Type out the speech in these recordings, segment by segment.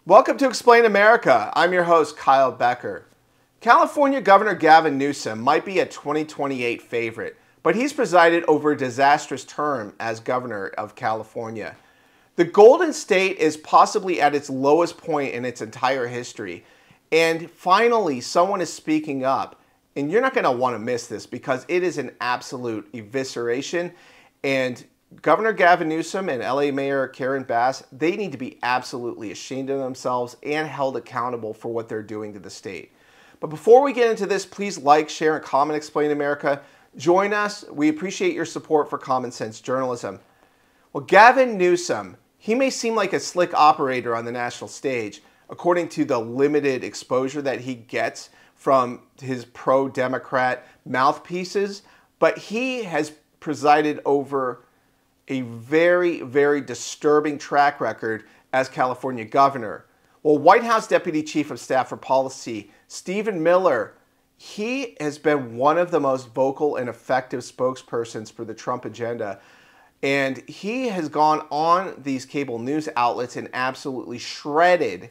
Welcome to Explain America. I'm your host, Kyle Becker. California Governor Gavin Newsom might be a 2028 favorite, but he's presided over a disastrous term as governor of California. The Golden State is possibly at its lowest point in its entire history. And finally, someone is speaking up. And you're not going to want to miss this because it is an absolute evisceration. And Governor Gavin Newsom and LA Mayor Karen Bass, they need to be absolutely ashamed of themselves and held accountable for what they're doing to the state. But before we get into this, please like, share, and comment Explain America. Join us. We appreciate your support for common sense journalism. Well, Gavin Newsom, he may seem like a slick operator on the national stage, according to the limited exposure that he gets from his pro-Democrat mouthpieces, but he has presided over a very, very disturbing track record as California governor. Well, White House Deputy Chief of Staff for Policy, Stephen Miller, he has been one of the most vocal and effective spokespersons for the Trump agenda. And he has gone on these cable news outlets and absolutely shredded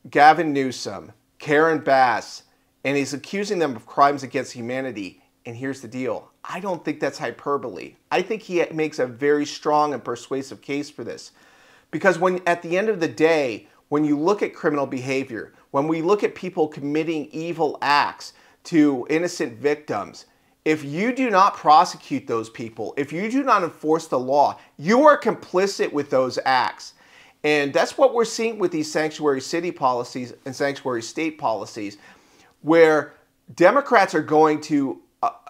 Gavin Newsom, Karen Bass, and he's accusing them of crimes against humanity. And here's the deal. I don't think that's hyperbole. I think he makes a very strong and persuasive case for this. Because when, at the end of the day, when you look at criminal behavior, when we look at people committing evil acts to innocent victims, if you do not prosecute those people, if you do not enforce the law, you are complicit with those acts. And that's what we're seeing with these sanctuary city policies and sanctuary state policies, where Democrats are going to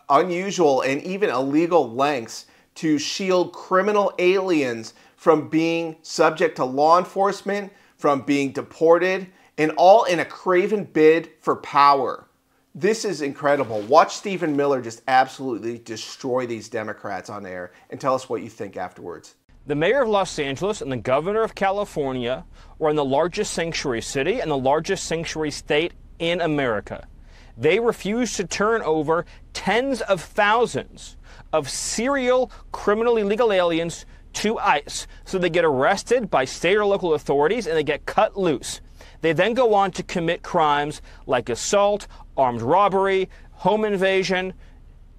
unusual and even illegal lengths to shield criminal aliens from being subject to law enforcement, from being deported, and all in a craven bid for power. This is incredible. Watch Stephen Miller just absolutely destroy these Democrats on air and tell us what you think afterwards. The mayor of Los Angeles and the governor of California are in the largest sanctuary city and the largest sanctuary state in America. They refuse to turn over tens of thousands of serial criminal illegal aliens to ICE. So they get arrested by state or local authorities and they get cut loose. They then go on to commit crimes like assault, armed robbery, home invasion,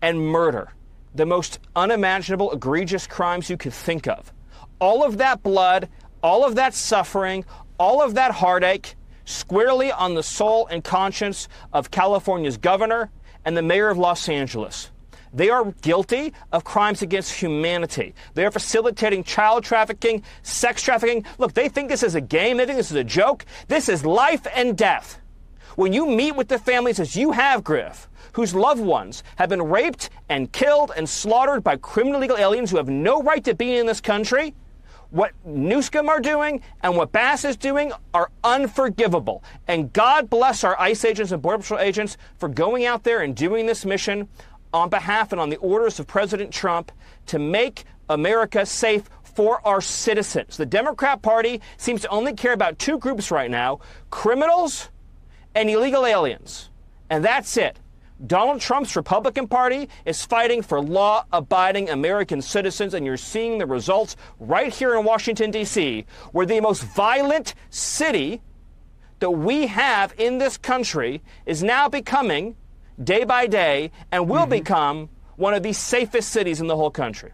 and murder. The most unimaginable, egregious crimes you could think of. All of that blood, all of that suffering, all of that heartache, squarely on the soul and conscience of California's governor and the mayor of Los Angeles. They are guilty of crimes against humanity. They are facilitating child trafficking, sex trafficking. Look, they think this is a game. They think this is a joke. This is life and death. When you meet with the families, as you have, Griff, whose loved ones have been raped and killed and slaughtered by criminal illegal aliens who have no right to be in this country, what Newsom are doing and what Bass is doing are unforgivable. And God bless our ICE agents and Border Patrol agents for going out there and doing this mission on behalf and on the orders of President Trump to make America safe for our citizens. The Democrat Party seems to only care about two groups right now, criminals and illegal aliens. And that's it. Donald Trump's Republican Party is fighting for law-abiding American citizens, and you're seeing the results right here in Washington, D.C., where the most violent city that we have in this country is now becoming, day by day, and will become one of the safest cities in the whole country.